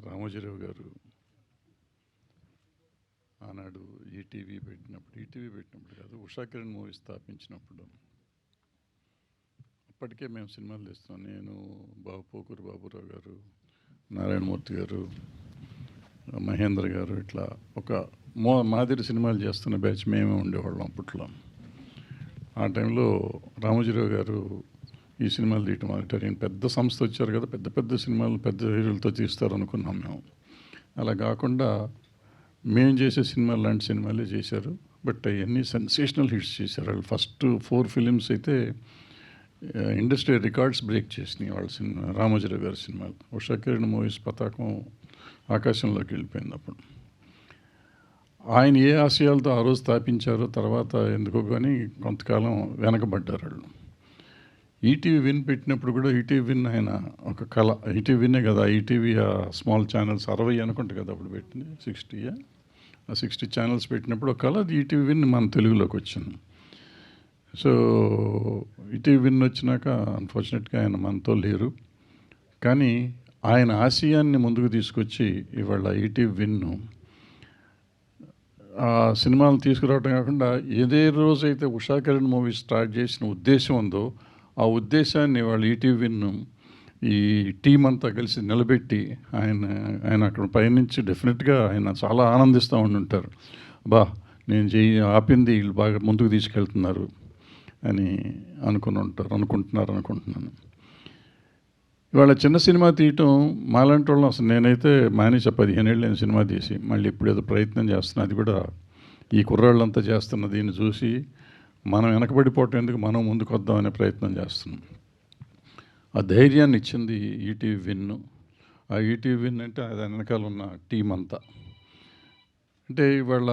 రామోజీరావు గారు ఆనాడు ఈటీవీ పెట్టినప్పుడు కాదు, ఉషా కిరణ్ మూవీ స్థాపించినప్పుడు అప్పటికే మేము సినిమాలు తీస్తాం. నేను, పోకూరు బాబురావు గారు, నారాయణమూర్తి గారు, మహేంద్ర గారు, ఇట్లా ఒక మాదిరి సినిమాలు చేస్తున్న బ్యాచ్ మేమే ఉండేవాళ్ళం అప్పట్లో. ఆ టైంలో రామోజీరావు గారు ఈ సినిమాలు తీయటం మొదలెట్టారు. ఈయన పెద్ద సంస్థ వచ్చారు కదా, పెద్ద పెద్ద సినిమాలు పెద్ద హీరోలతో తీస్తారు అనుకున్నాం మేము. అలా కాకుండా మేము చేసే సినిమాలు లాంటి సినిమాలే చేశారు. బట్ అవన్నీ సెన్సేషనల్ హిట్స్ చేశారు. వాళ్ళు ఫస్ట్ 4 ఫిలిమ్స్ అయితే ఇండస్ట్రీ రికార్డ్స్ బ్రేక్ చేసినాయి వాళ్ళ సినిమా, రామోజీరావు గారి సినిమాలు. ఉషా కిరణ్ మూవీస్ పతాకం ఆకాశంలోకి వెళ్ళిపోయింది అప్పుడు. ఆయన ఏ ఆశయాలతో ఆ రోజు స్థాపించారో తర్వాత ఎందుకో కానీ కొంతకాలం వెనకబడ్డారు వాళ్ళు. ఈటీవీ విన్ పెట్టినప్పుడు కూడా ఈటీవీ విన్ ఆయన ఒక కళ. ఈటీవీ విన్నే కదా, ఈటీవీ స్మాల్ ఛానల్స్ 60 అనుకుంటే కదా అప్పుడు పెట్టింది, 60 ఆ 60 ఛానల్స్ పెట్టినప్పుడు ఒక కళ. అది ఈటీవీ విన్ మన తెలుగులోకి వచ్చింది. సో ఈటీవీ విన్ వచ్చినాక అన్ఫార్చునేట్గా ఆయన మనతో లేరు. కానీ ఆయన ఆశయాన్ని ముందుకు తీసుకొచ్చి ఇవాళ ఈటీవీ విన్ను ఆ సినిమాలు తీసుకురావడం కాకుండా ఏదే రోజైతే ఉషా కిరణ్ మూవీ స్టార్ట్ చేసిన ఉద్దేశం ఉందో ఆ ఉద్దేశాన్ని వాళ్ళు ఈటీవీ విన్ను ఈ టీం అంతా కలిసి నిలబెట్టి ఆయన అక్కడ పైనుంచి డెఫినెట్గా ఆయన చాలా ఆనందిస్తూ ఉండుంటారు. నేను ఆపింది వీళ్ళు బాగా ముందుకు తీసుకెళ్తున్నారు అని అనుకుంటున్నాను. ఇవాళ చిన్న సినిమా తీయటం మాలాంటి వాళ్ళం అసలు నేనైతే మానేసా. 15 ఏళ్ళు నేను సినిమా తీసి మళ్ళీ ఇప్పుడు ఏదో ప్రయత్నం చేస్తున్నా. అది కూడా ఈ కుర్రాళ్ళంతా చేస్తున్న దీన్ని చూసి మనం వెనకబడిపోవటం ఎందుకు, మనం ముందుకు వద్దామనే ప్రయత్నం చేస్తున్నాం. ఆ ధైర్యాన్ని ఇచ్చింది ఈటీవీ విన్ను. ఆ ఈటీవీ విన్ అంటే అది వెనకాల ఉన్న టీం అంతా. అంటే ఇవాళ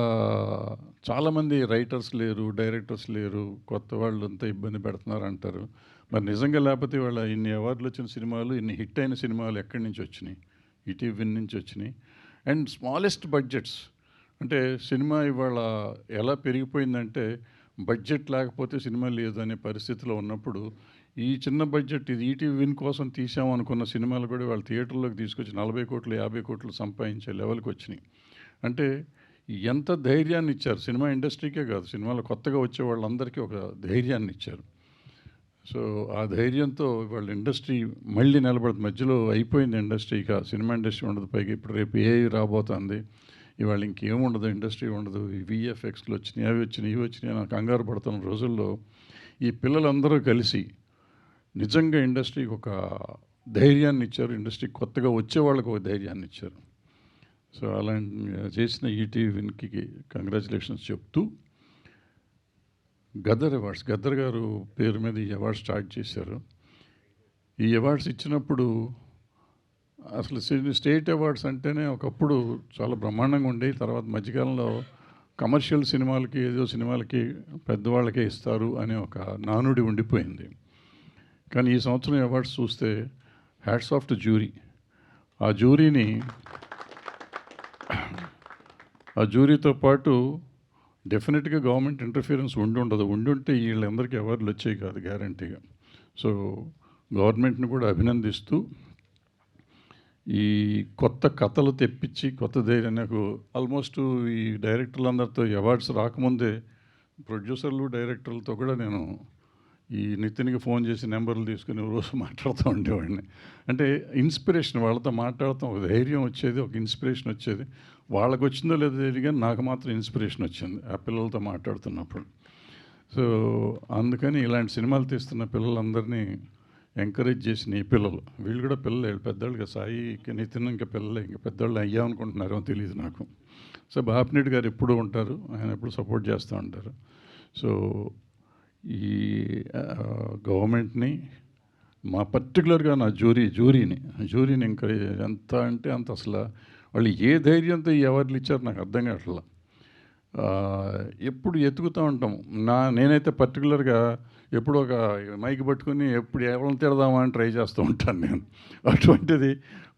చాలామంది రైటర్స్ లేరు, డైరెక్టర్స్ లేరు, కొత్త వాళ్ళు అంతా ఇబ్బంది పెడుతున్నారు అంటారు. మరి నిజంగా లేకపోతే ఇవాళ ఇన్ని అవార్డులు వచ్చిన సినిమాలు, ఇన్ని హిట్ అయిన సినిమాలు ఎక్కడి నుంచి వచ్చినాయి? ఈటీవీ విన్ నుంచి వచ్చినాయి. And smallest budgets. అంటే సినిమా ఇవాళ ఎలా పెరిగిపోయిందంటే బడ్జెట్ లేకపోతే సినిమా లేదు అనే పరిస్థితిలో ఉన్నప్పుడు ఈ చిన్న బడ్జెట్ ఇది ఈటీవీ విన్ కోసం తీసామనుకున్న సినిమాలు కూడా వాళ్ళ థియేటర్లోకి తీసుకొచ్చి 40 కోట్లు 50 కోట్లు సంపాదించే లెవెల్కి వచ్చినాయి. అంటే ఎంత ధైర్యాన్ని ఇచ్చారు సినిమా ఇండస్ట్రీకే కాదు, సినిమాలో కొత్తగా వచ్చే వాళ్ళందరికీ ఒక ధైర్యాన్ని ఇచ్చారు. సో ఆ ధైర్యంతో వాళ్ళ ఇండస్ట్రీ మళ్ళీ నిలబడుతుంది. మధ్యలో అయిపోయింది ఇండస్ట్రీ, ఇక సినిమా ఇండస్ట్రీ ఉండదు. పైగా ఇప్పుడు రేపు ఏఐ రాబోతుంది. ఇవాళ ఇంకేముండదు, ఇండస్ట్రీ ఉండదు. ఈ విఎఫ్ఎక్స్లు వచ్చినాయి, అవి వచ్చినాయి, ఇవి వచ్చినాయి. నాకు కంగారు పడుతున్న రోజుల్లో ఈ పిల్లలందరూ కలిసి నిజంగా ఇండస్ట్రీకి ఒక ధైర్యాన్ని ఇచ్చారు. ఇండస్ట్రీకి కొత్తగా వచ్చే వాళ్ళకి ఒక ధైర్యాన్ని ఇచ్చారు. సో అలాంటి చేసిన ఈటీవీ విన్కి కంగ్రాచులేషన్స్ చెప్తూ, గద్దర్ అవార్డ్స్, గద్దర్ గారు పేరు మీద ఈ అవార్డ్స్ స్టార్ట్ చేశారు. ఈ అవార్డ్స్ ఇచ్చినప్పుడు అసలు స్టేట్ అవార్డ్స్ అంటేనే ఒకప్పుడు చాలా బ్రహ్మాండంగా ఉండేవి. తర్వాత మధ్యకాలంలో కమర్షియల్ సినిమాలకి, ఏదో సినిమాలకి పెద్దవాళ్ళకే ఇస్తారు అనే ఒక నానుడి ఉండిపోయింది. కానీ ఈ సంవత్సరం అవార్డ్స్ చూస్తే హ్యాట్స్ ఆఫ్ టు జ్యూరీ. ఆ జ్యూరీతో పాటు డెఫినెట్గా గవర్నమెంట్ ఇంటర్ఫియరెన్స్ ఉండుంటే వీళ్ళందరికీ అవార్డులు వచ్చాయి కాదు గ్యారంటీగా. సో గవర్నమెంట్ని కూడా అభినందిస్తూ ఈ కొత్త కథలు తెప్పించి కొత్త ధైర్యం, నాకు ఆల్మోస్ట్ ఈ డైరెక్టర్లందరితో అవార్డ్స్ రాకముందే ప్రొడ్యూసర్లు డైరెక్టర్లతో కూడా నేను ఈ నితిన్కి ఫోన్ చేసి నెంబర్లు తీసుకుని రోజు మాట్లాడుతూ ఉండేవాడిని. అంటే ఇన్స్పిరేషన్, వాళ్ళతో మాట్లాడతాం, ఒక ధైర్యం వచ్చేది, ఒక ఇన్స్పిరేషన్ వచ్చేది. వాళ్ళకు వచ్చిందో లేదో తెలియదు కానీ నాకు మాత్రం ఇన్స్పిరేషన్ వచ్చింది ఆ పిల్లలతో మాట్లాడుతున్నప్పుడు. సో అందుకని ఇలాంటి సినిమాలు తీస్తున్న పిల్లలందరినీ ఎంకరేజ్ చేసిన ఈ పిల్లలు, వీళ్ళు కూడా పిల్లలు, పెద్దవాళ్ళుగా సాయి నితిన్ ఇంకా పిల్లలే, ఇంకా పెద్దవాళ్ళు అయ్యామనుకుంటున్నారో తెలియదు నాకు. సో బాపినెట్ గారు ఎప్పుడూ ఉంటారు, ఆయన ఎప్పుడు సపోర్ట్ చేస్తూ ఉంటారు. సో ఈ గవర్నమెంట్ని, మా పర్టికులర్గా నా జ్యూరీని ఎంకరేజ్, ఎంత అంటే అంత. అసలు వాళ్ళు ఏ ధైర్యంతో ఈ అవార్డులు ఇచ్చారు నాకు అర్థం కావట్లా. ఎప్పుడు ఎతుకుతూ ఉంటాం. నేనైతే పర్టికులర్గా ఎప్పుడు ఒక మైక్ పట్టుకుని ఎప్పుడు ఎవరిని తిడదామా అని ట్రై చేస్తూ ఉంటాను నేను. అటువంటిది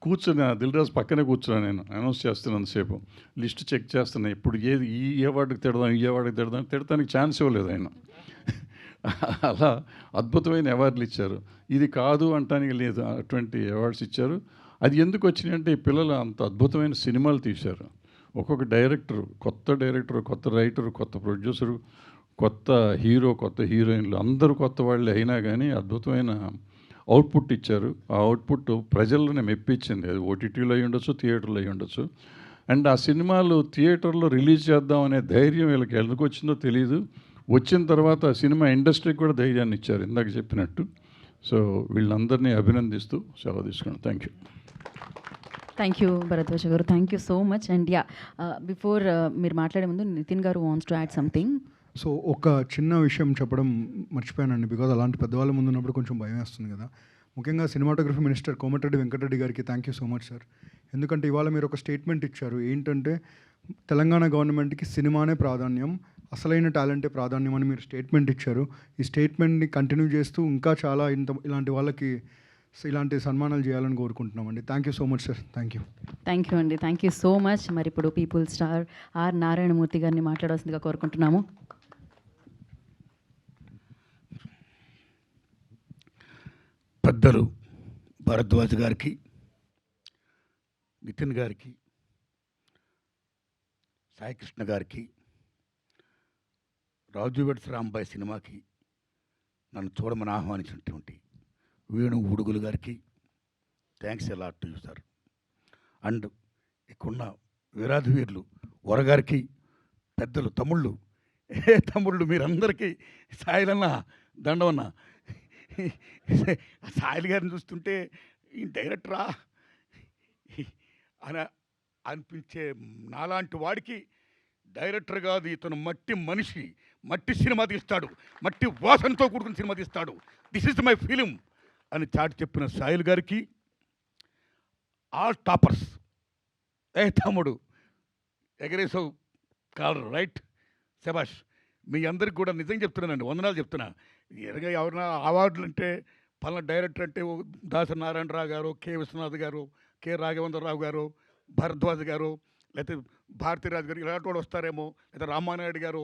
కూర్చొని దిల్రాజు పక్కనే కూర్చున్నాను నేను, అనౌన్స్ చేస్తున్నంతసేపు లిస్ట్ చెక్ చేస్తున్నాను. ఇప్పుడు ఏది ఈ అవార్డుకి తిడదాం, తిడటానికి ఛాన్స్ ఇవ్వలేదు ఆయన. అలా అద్భుతమైన అవార్డులు ఇచ్చారు. ఇది కాదు అంటానికి లేదు, అటువంటి అవార్డ్స్ ఇచ్చారు. అది ఎందుకు వచ్చినాయంటే ఈ పిల్లలు అంత అద్భుతమైన సినిమాలు తీశారు. ఒక్కొక్క డైరెక్టరు, కొత్త రైటరు, కొత్త ప్రొడ్యూసరు, కొత్త హీరో, కొత్త హీరోయిన్లు అందరూ కొత్త వాళ్ళే అయినా కానీ అద్భుతమైన అవుట్పుట్ ఇచ్చారు. ఆ అవుట్పుట్ ప్రజలను మెప్పించింది. అది ఓటీటీలో అయి ఉండొచ్చు, థియేటర్లో అయి ఉండొచ్చు. అండ్ ఆ సినిమాలు థియేటర్లో రిలీజ్ చేద్దాం అనే ధైర్యం వీళ్ళకి ఎందుకు వచ్చిందో తెలియదు. వచ్చిన తర్వాత సినిమా ఇండస్ట్రీకి కూడా ధైర్యాన్ని ఇచ్చారు ఇందాక చెప్పినట్టు. సో వీళ్ళందరినీ అభినందిస్తూ సెలవు తీసుకున్నాను. Thank you. Thank you Bharadwaj garu, thank you so much. And yeah, before మీరు మాట్లాడే ముందు Nitin garu wants to add something. So ఒక చిన్న విషయం చెప్పడం మర్చిపోయానండి, బికాజ్ అలాంటి పెద్దవాళ్ళ ముందు ఉన్నప్పుడు కొంచెం భయం వేస్తుంది కదా. ముఖ్యంగా సినిమాటోగ్రఫీ మినిస్టర్ కోమటిరెడ్డి వెంకటరెడ్డి గారికి thank you so much sir. ఎందుకంటే ఇవాళ మీరు ఒక స్టేట్మెంట్ ఇచ్చారు, ఏంటంటే తెలంగాణ గవర్నమెంట్కి సినిమానే ప్రాధాన్యం, అసలైన టాలెంటే ప్రాధాన్యం అని మీరు స్టేట్మెంట్ ఇచ్చారు. ఈ స్టేట్మెంట్ని కంటిన్యూ చేస్తూ ఇంకా చాలా ఇలాంటి వాళ్ళకి ఇలాంటి సన్మానాలు చేయాలని కోరుకుంటున్నామండి. Thank you so much sir. Thank you. Thank you అండి, థ్యాంక్ యూ సో మచ్. మరి ఇప్పుడు పీపుల్ స్టార్ ఆర్ నారాయణమూర్తి గారిని మాట్లాడాల్సిందిగా కోరుకుంటున్నాము. పెద్దలు భరద్వాజ్ గారికి, నితిన్ గారికి, సాయికృష్ణ గారికి, రాజు వెడ్స్ రాంబాయ్ సినిమాకి నన్ను చూడమని ఆహ్వానించినటువంటి వేణు ఉడుగులు గారికి థ్యాంక్స్ ఎలా టు యూ సార్. అండ్ ఇక్కడున్న వీరాధి వీరులు వరగారికి, పెద్దలు తమ్ముళ్ళు, తమ్ముళ్ళు మీరందరికీ, సాయిలన్న దండవన్న, సాయిల్ గారిని చూస్తుంటే ఈ డైరెక్టరా అని అనిపించే నాలాంటి వాడికి డైరెక్టర్ కాదు, ఇతను మట్టి మనిషి, మట్టి సినిమా తీస్తాడు, మట్టి వాసనతో కూడుకున్న సినిమా తీస్తాడు, దిస్ ఇస్ మై ఫిలిం అని చాటి చెప్పిన సాయిల్ గారికి, ఆల్ టాపర్స్, తమ్ముడు ఎగరేసావు కాలర్ రైట్, శబాష్. మీ అందరికి కూడా నిజంగా చెప్తున్నానండి, వందనాలు చెప్తున్నా. ఎరగా ఎవరైనా అవార్డులు అంటే పలానా డైరెక్టర్ అంటే దాసరి నారాయణరావు గారు, కె విశ్వనాథ్ గారు, కె రాఘవేంద్రరావు గారు, భరద్వాజ్ గారు, లేకపోతే భారతీరాజు గారు ఇలాంటి వాడు వస్తారేమో, లేదా రామానాయుడు గారు,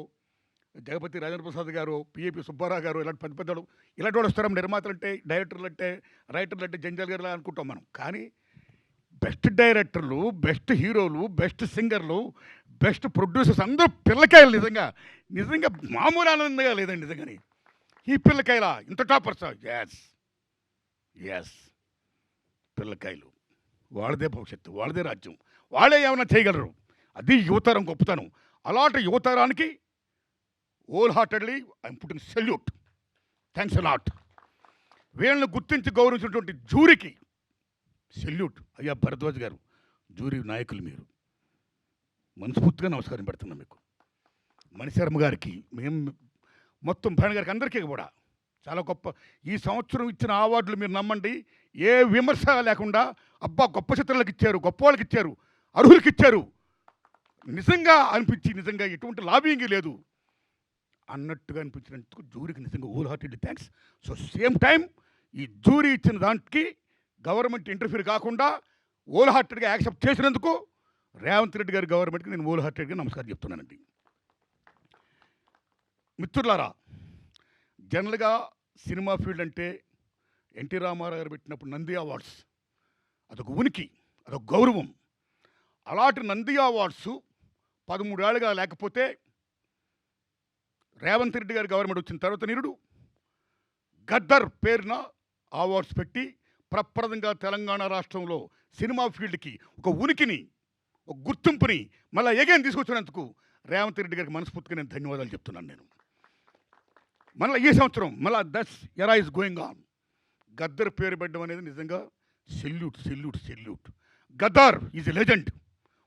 జగపతి రాజేంద్ర ప్రసాద్ గారు, పిఏపి సుబ్బారావు గారు, ఇలాంటి పెద్ద పెద్దలు ఇలాంటి వాడు వస్తారేమో. నిర్మాతలు అంటే, డైరెక్టర్లు అంటే, రైటర్లు అంటే జంజాల్ గారు అనుకుంటాం మనం. కానీ బెస్ట్ డైరెక్టర్లు, బెస్ట్ హీరోలు, బెస్ట్ సింగర్లు, బెస్ట్ ప్రొడ్యూసర్స్ అందరూ పిల్లకాయలు. నిజంగా నిజంగా మామూలు ఆనందంగా లేదండి నిజంగాని. ఈ పిల్లకాయల ఇంత టాపర్స్, ఎస్ పిల్లకాయలు, వాళ్ళదే భవిష్యత్తు, వాళ్ళదే రాజ్యం, వాళ్ళే ఏమైనా చేయగలరు. అది యువతరం గొప్పతనం. అలాంటి యువతరానికి whole heartedly I'm putting salute, thanks a lot. వీళ్ళని గుర్తించి గౌరవించినటువంటి జూరీకి సెల్యూట్. అయ్యా భరద్వాజ్ గారు, జూరీ నాయకులు మీరు, మనస్ఫూర్తిగా నమస్కారం పెడుతున్నాం మీకు. మణిశర్మ గారికి, మేము మొత్తం భరణ్ గారికి, అందరికీ కూడా చాలా గొప్ప. ఈ సంవత్సరం ఇచ్చిన అవార్డులు మీరు నమ్మండి, ఏ విమర్శ లేకుండా అబ్బా గొప్ప చిత్రాలకు ఇచ్చారు, గొప్ప వాళ్ళకి ఇచ్చారు, అర్హులకి ఇచ్చారు, నిజంగా అనిపించి, నిజంగా ఎటువంటి లాబింగ్ లేదు అన్నట్టుగా అనిపించినందుకు జూరీకి నిజంగా whole heartedly thanks. So same time ఈ జూరీ ఇచ్చిన దానికి గవర్నమెంట్ ఇంటర్ఫీర్ కాకుండా హోల్ హార్టెడ్గా యాక్సెప్ట్ చేసినందుకు రేవంత్ రెడ్డి గారి గవర్నమెంట్కి నేను హోల్ హార్టెడ్గా నమస్కారం చెప్తున్నానండి. మిత్రులారా, జనరల్గా సినిమా ఫీల్డ్ అంటే ఎన్టీ రామారావు గారు పెట్టినప్పుడు నంది అవార్డ్స్ అదొక ఉనికి, అదొక గౌరవం. అలాంటి నంది అవార్డ్స్ 13 ఏళ్ళుగా లేకపోతే రేవంత్ రెడ్డి గారి గవర్నమెంట్ వచ్చిన తర్వాత నిరుడు గద్దర్ పేరున అవార్డ్స్ పెట్టి ప్రప్రదంగా తెలంగాణ రాష్ట్రంలో సినిమా ఫీల్డ్కి ఒక ఉనికిని, ఒక గుర్తింపుని మళ్ళీ ఎగైన్ తీసుకొచ్చినందుకు రేవంత్ రెడ్డి గారికి మనస్ఫూర్తిగా నేను ధన్యవాదాలు చెప్తున్నాను. నేను మళ్ళీ ఈ సంవత్సరం మళ్ళీ దట్స్ ఎరా ఇస్ గోయింగ్ ఆన్. గద్దర్ పేరు పెట్టడం అనేది నిజంగా salute, salute, salute. Gaddar is a legend,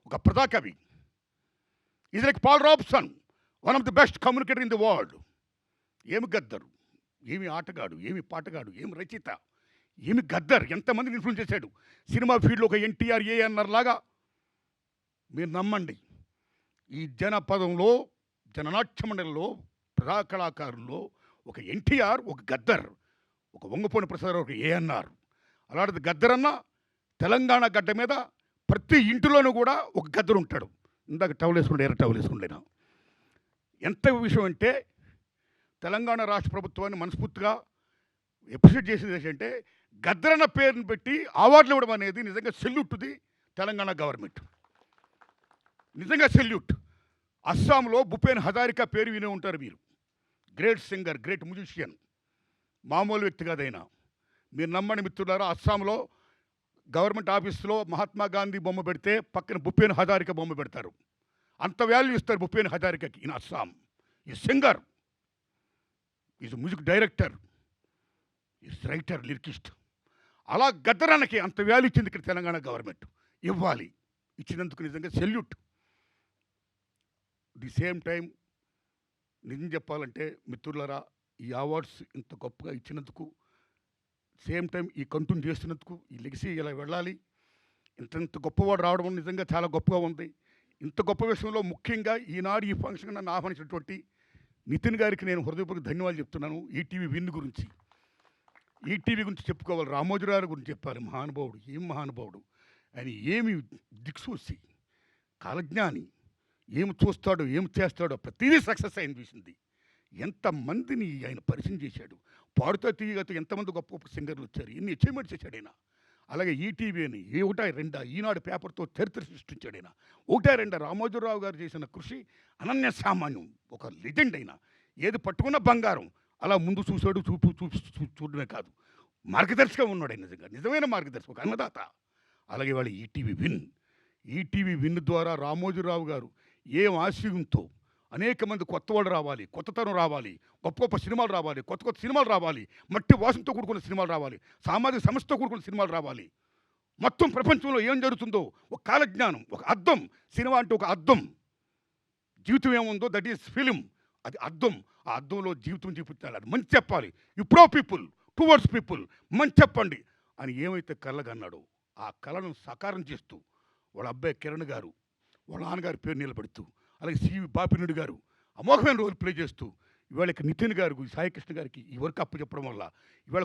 ఒక ప్రజాకవి. Is like Paul Robeson, one of the best communicator in the world. ఏమి గద్దరు, ఏమి ఆటగాడు, ఏమి పాటగాడు, ఏమి రచయిత, ఏమి గద్దర్, ఎంతమందిని ఇన్ఫ్లుయెన్స్ చేశాడు సినిమా ఫీల్డ్లో. ఒక ఎన్టీఆర్, ఏఎన్ఆర్ లాగా మీరు నమ్మండి, ఈ జనపదంలో, జననాట్య మండలిలో, ప్రజా కళాకారుల్లో ఒక ఎన్టీఆర్, ఒక గద్దర్, ఒక వంగపోని ప్రసాద్, ఒక ఏఎన్ఆర్. అలాంటిది గద్దర్ అన్న తెలంగాణ గడ్డ మీద ప్రతి ఇంటిలోనూ కూడా ఒక గద్దరు ఉంటాడు. ఇందాక టవల్ వేసుకుంటే ఎర్ర టవల్ వేసుకుంటేనా ఎంత విషయం అంటే, తెలంగాణ రాష్ట్ర ప్రభుత్వాన్ని మనస్ఫూర్తిగా అప్రిషియేట్ చేసేది ఏంటంటే గద్దరన్న పేరుని పెట్టి అవార్డులు ఇవ్వడం అనేది నిజంగా సెల్యూట్ది తెలంగాణ గవర్నమెంట్. నిజంగా సెల్యూట్. అస్సాంలో భూపేన్ హజారికా పేరు వినే ఉంటారు మీరు. గ్రేట్ సింగర్, గ్రేట్ మ్యూజిషియన్, మామూలు వ్యక్తి కాదైనా. మీరు నమ్మండి మిత్రులారా, అస్సాంలో గవర్నమెంట్ ఆఫీస్లో మహాత్మా గాంధీ బొమ్మ పెడితే పక్కన భూపేన్ హజారికా బొమ్మ పెడతారు. అంత వాల్యూ ఇస్తారు భూపేన్ హజారికాకి. ఇన్ అస్సాం ఈ singer, is music director, is writer, lyricist. అలా గద్దరానికి అంత వాల్యూ ఇచ్చింది ఇక్కడ తెలంగాణ గవర్నమెంట్. ఇవ్వాలి, ఇచ్చినందుకు నిజంగా సెల్యూట్. ది సేమ్ టైం నిజం చెప్పాలంటే మిత్రులారా, ఈ అవార్డ్స్ ఇంత గొప్పగా ఇచ్చినందుకు, సేమ్ టైం ఈ కంటిన్యూ చేస్తున్నందుకు, ఈ లెగసీ ఇలా వెళ్ళాలి. ఇంత గొప్పవాడు రావడం నిజంగా చాలా గొప్పగా ఉంది. ఇంత గొప్ప విషయంలో ముఖ్యంగా ఈనాడు ఈ ఫంక్షన్ నన్ను ఆహ్వానించినటువంటి నితిన్ గారికి నేను హృదయపూర్వక ధన్యవాదాలు చెప్తున్నాను. ఈటీవీ విన్ గురించి, ఈటీవీ గురించి చెప్పుకోవాలి, రామోజీరావు గురించి చెప్పాలి. మహానుభావుడు, ఏం మహానుభావుడు ఆయన, ఏమి దిక్సూచి, కాలజ్ఞాని, ఏమి చూస్తాడో ఏమి చేస్తాడో ప్రతిదీ సక్సెస్ ఆయన చూసింది. ఎంతమందిని ఆయన పరిచయం చేశాడు. పాడుతా తీయగతో ఎంతమంది గొప్ప గొప్ప సింగర్లు వచ్చారు, ఎన్ని అచీవ్మెంట్ చేశాడు ఆయన. అలాగే ఈటీవీ అని ఒకటా రెండా ఈనాడు పేపర్తో చరిత్ర సృష్టించాడు ఆయన. ఒకటా రెండా రామోజీరావు గారు చేసిన కృషి అనన్య సామాన్యం. ఒక లెజెండ్ అయినా ఏది పట్టుకున్న బంగారం. అలా ముందు చూశాడు, చూడడమే కాదు, మార్గదర్శిగా ఉన్నాడు ఆయన. నిజంగా నిజమైన మార్గదర్శి, ఒక అన్నదాత. అలాగే వాళ్ళు ఈటీవీ విన్ ద్వారా రామోజీరావు గారు ఏం ఆశయంతో అనేక మంది కొత్త వాళ్ళు రావాలి, కొత్తతనం రావాలి, గొప్ప గొప్ప సినిమాలు రావాలి, కొత్త కొత్త సినిమాలు రావాలి, మట్టి వాసనతో కూడుకున్న సినిమాలు రావాలి, సామాజిక సమస్యతో కూడుకున్న సినిమాలు రావాలి. మొత్తం ప్రపంచంలో ఏం జరుగుతుందో ఒక కాలజ్ఞానం, ఒక అద్దం. సినిమా అంటే ఒక అద్దం. జీవితం ఏముందో దట్ ఈస్ ఫిలిం, అది అద్దం. ఆ అద్దంలో జీవితం చూపించాలి, అది మంచి చెప్పాలి. You pro people, towards people, మంచి చెప్పండి అని ఏమైతే కలగన్నాడో ఆ కళను సాకారం చేస్తూ వాళ్ళ అబ్బాయి కిరణ్ గారు, వాళ్ళ నాన్నగారి పేరు నిలబెడుతూ, అలాగే సివి బాపినుడి గారు అమోఘమైన రోల్ ప్లే చేస్తూ, ఇవాళ నితిన్ గారు, సాయికృష్ణ గారికి ఈ వర్క్ అప్పు చెప్పడం వల్ల ఇవాళ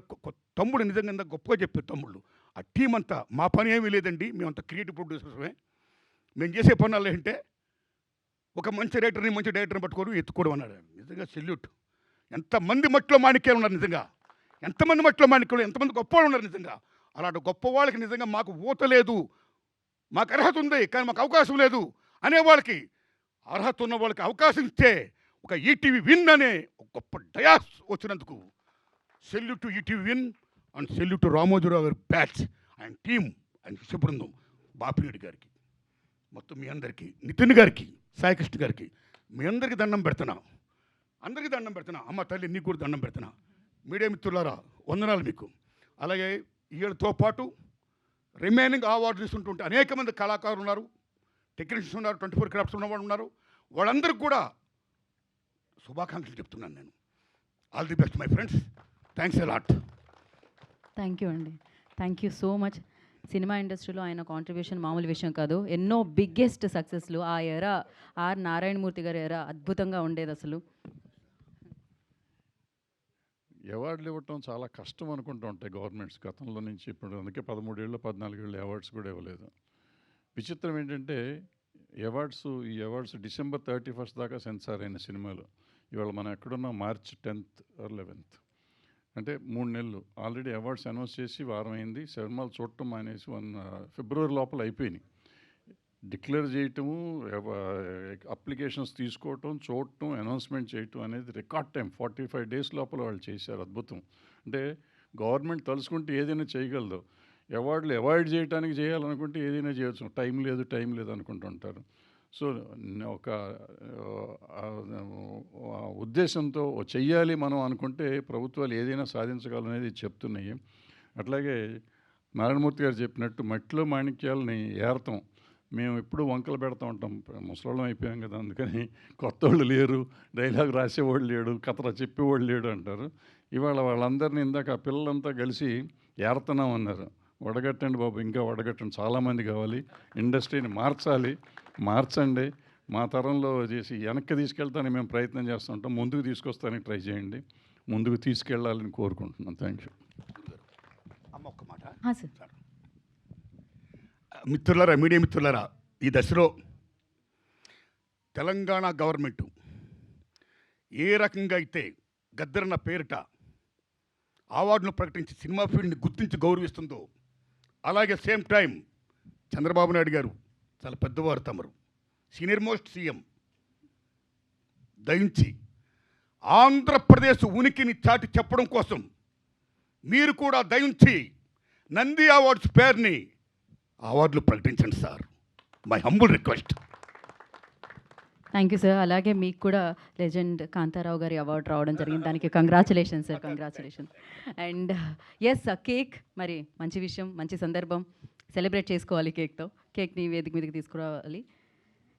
తమ్ముడు నిజంగా గొప్పగా చెప్పారు తమ్ముళ్ళు. ఆ టీం అంతా మా పని ఏమీ లేదండి, మేమంతా క్రియేటివ్ ప్రొడ్యూసర్సమే. మేము చేసే పనులు ఏంటంటే ఒక మంచి డైరెక్టర్ని పట్టుకోవడం, ఎత్తుకోవడం అన్నాడు. నిజంగా సెల్యూట్. ఎంతమంది మట్టిలో మాణిక్యాలు ఉన్నారు నిజంగా, ఎంతమంది మట్టిలో మాణిక్యాలు, ఎంతమంది గొప్పవాళ్ళు ఉన్నారు నిజంగా. అలాంటి గొప్ప వాళ్ళకి నిజంగా మాకు ఊత లేదు, మాకు అర్హత ఉంది కానీ మాకు అవకాశం లేదు అనేవాళ్ళకి, అర్హత ఉన్న వాళ్ళకి అవకాశం ఇచ్చే ఒక ఈటీవీ విన్ అనే ఒక గొప్ప డయాస్ వచ్చినందుకు salute to ETV win and salute to Ramoji Rao గారి బ్యాచ్ అండ్ టీమ్ అండ్ శిష్య బృందం, బాపిరెడ్డి గారికి, మొత్తం మీ అందరికీ, నితిన్ గారికి, సాయికృష్ణ గారికి, మీ అందరికీ దండం పెడుతున్నా, అందరికీ దండం పెడుతున్నా. అమ్మ తల్లి నీకు కూడా దండం పెడుతున్నా. మీడియా మిత్రులారా వందనాలు మీకు. అలాగే వీళ్ళతో పాటు రిమైనింగ్ అవార్డు తీసుకుంటుంటే అనేక మంది కళాకారులు ఉన్నారు, టెక్నీషియన్స్ ఉన్నారు, 24 క్రాఫ్ట్స్ ఉన్నవాళ్ళు ఉన్నారు. వాళ్ళందరికీ కూడా శుభాకాంక్షలు చెప్తున్నాను నేను. All the best my friends, thanks a lot. Thank you అండి, thank you so much. Cinema ఇండస్ట్రీలో ఆయన కాంట్రిబ్యూషన్ మామూలు విషయం కాదు. ఎన్నో బిగ్గెస్ట్ సక్సెస్లు ఆ ఎరా, ఆర్ నారాయణమూర్తి గారి ఎరా అద్భుతంగా ఉండేది అసలు. అవార్డులు ఇవ్వటం చాలా కష్టం అనుకుంటూ ఉంటాయి గవర్నమెంట్స్ గతంలో నుంచి. ఇప్పుడు అందుకే 13 ఏళ్ళు 14 ఏళ్ళు అవార్డ్స్ కూడా ఇవ్వలేదు. విచిత్రం ఏంటంటే ఈ అవార్డ్స్ డిసెంబర్ 31 దాకా సెన్సార్ అయిన సినిమాలు. ఇవాళ మనం ఎక్కడున్నా మార్చ్ 10th or 11th, అంటే 3 నెలలు ఆల్రెడీ అవార్డ్స్ అనౌన్స్ చేసి వారం అయింది. సినిమాలు చూడటం మానేసి ఫిబ్రవరి లోపల అయిపోయినాయి. డిక్లేర్ చేయటము, అప్లికేషన్స్ తీసుకోవటం, చూడటం, అనౌన్స్మెంట్ చేయటం అనేది రికార్డ్ టైం 45 days లోపల వాళ్ళు చేశారు. అద్భుతం. అంటే గవర్నమెంట్ తలుచుకుంటే ఏదైనా చేయగలదు. అవార్డులు అవాయిడ్ చేయడానికి చేయాలనుకుంటే ఏదైనా చేయొచ్చు. టైం లేదు అనుకుంటుంటారు. సో ఒక ఉద్దేశంతో చెయ్యాలి మనం అనుకుంటే ప్రభుత్వాలు ఏదైనా సాధించగలనేది చెప్తున్నాయి. అట్లాగే నారాయణమూర్తి గారు చెప్పినట్టు మట్టిలో మాణిక్యాలని ఏరతం. మేము ఎప్పుడూ వంకలు పెడతా ఉంటాం, ముసలోళ్ళం అయిపోయాం కదా, అందుకని కొత్త వాళ్ళు లేరు, డైలాగ్ రాసేవాళ్ళు లేడు, కథ చెప్పేవాళ్ళు లేడు అంటారు. ఇవాళ వాళ్ళందరినీ ఇందాక ఆ పిల్లలంతా కలిసి ఏరతనం అన్నారు. వడగట్టండి బాబు, ఇంకా వడగట్టండి, చాలామంది కావాలి, ఇండస్ట్రీని మార్చండి, మా తరంలో చేసి వెనక్కి తీసుకెళ్తానికి మేము ప్రయత్నం చేస్తుంటాం, ముందుకు తీసుకొస్తానికి ట్రై చేయండి, ముందుకు తీసుకెళ్ళాలని కోరుకుంటున్నాను. Thank you. అమ్మ ఒక్క మాట సార్. మిత్రులారా, మీడియా మిత్రులారా, ఈ దశలో తెలంగాణ గవర్నమెంట్ ఏ రకంగా అయితే గద్దరన్న పేరిట అవార్డును ప్రకటించి సినిమా ఫీల్డ్ని గుర్తించి గౌరవిస్తుందో, అలాగే సేమ్ టైం చంద్రబాబు నాయుడు గారు చాలా పెద్దవారు, తమరు సీనియర్ మోస్ట్ సీఎం, దయించి ఆంధ్రప్రదేశ్ ఉనికిని చాటి చెప్పడం కోసం మీరు కూడా దయించి నంది అవార్డ్స్ పేరుని అవార్డులు ప్రకటించండి sir. My humble request. Thank you sir. అలాగే మీకు కూడా లెజెండ్ కాంతారావు గారి అవార్డు రావడం జరిగింది, దానికి congratulations sir, congratulations. And yes cake, మరి మంచి విషయం, మంచి సందర్భం, సెలబ్రేట్ చేసుకోవాలి కేక్తో. కేక్ని వేదిక మీదకి తీసుకురావాలి.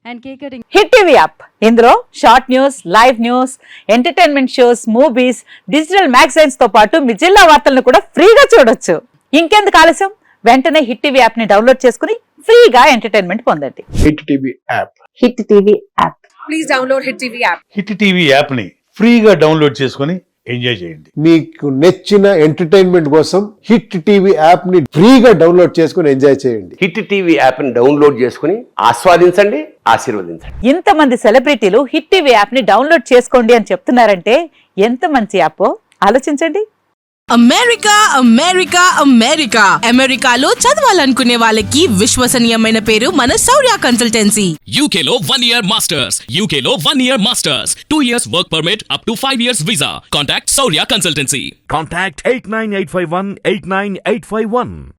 And cake cutting hit TV app, ఇందులో short news, live news, entertainment shows, movies, digital magazines తో పాటు మీ జిల్లా వార్తలను కూడా ఫ్రీగా చూడొచ్చు. ఇంకెందుకు ఆలస్యం, వెంటనే హిట్ టీవీ యాప్ ని డౌన్లోడ్ చేసుకుని ఫ్రీగా ఎంటర్టైన్మెంట్ పొందండి. Hit TV app. Hit TV app. Please download Hit TV app. Hit TV యాప్ని ఫ్రీగా డౌన్లోడ్ చేసుకొని ఎంజాయ్ చేయండి. మీకు నచ్చిన ఎంటర్టైన్మెంట్ కోసం హిట్ టీవీ యాప్ ని ఫ్రీగా డౌన్లోడ్ చేసుకుని ఎంజాయ్ చేయండి. హిట్ టీవీ యాప్ని డౌన్లోడ్ చేసుకుని ఆస్వాదించండి, ఆశీర్వదించండి. ఇంతమంది సెలబ్రిటీలు హిట్ టీవీ యాప్ ని డౌన్లోడ్ చేసుకోండి అని చెప్తున్నారంటే ఎంత మంచి యాప్ ఆలోచించండి. అమెరికా అమెరికా అమెరికా అమెరికాలో చదవాలనుకునే వాళ్ళకి విశ్వసనీయమైన పేరు మన శౌర్య కన్సల్టెన్సీ. UK లో 1 year masters. UK లో 1 year masters. 2 years work permit up to 5 years visa. Contact Saurya Consultancy. Contact 89851 89851.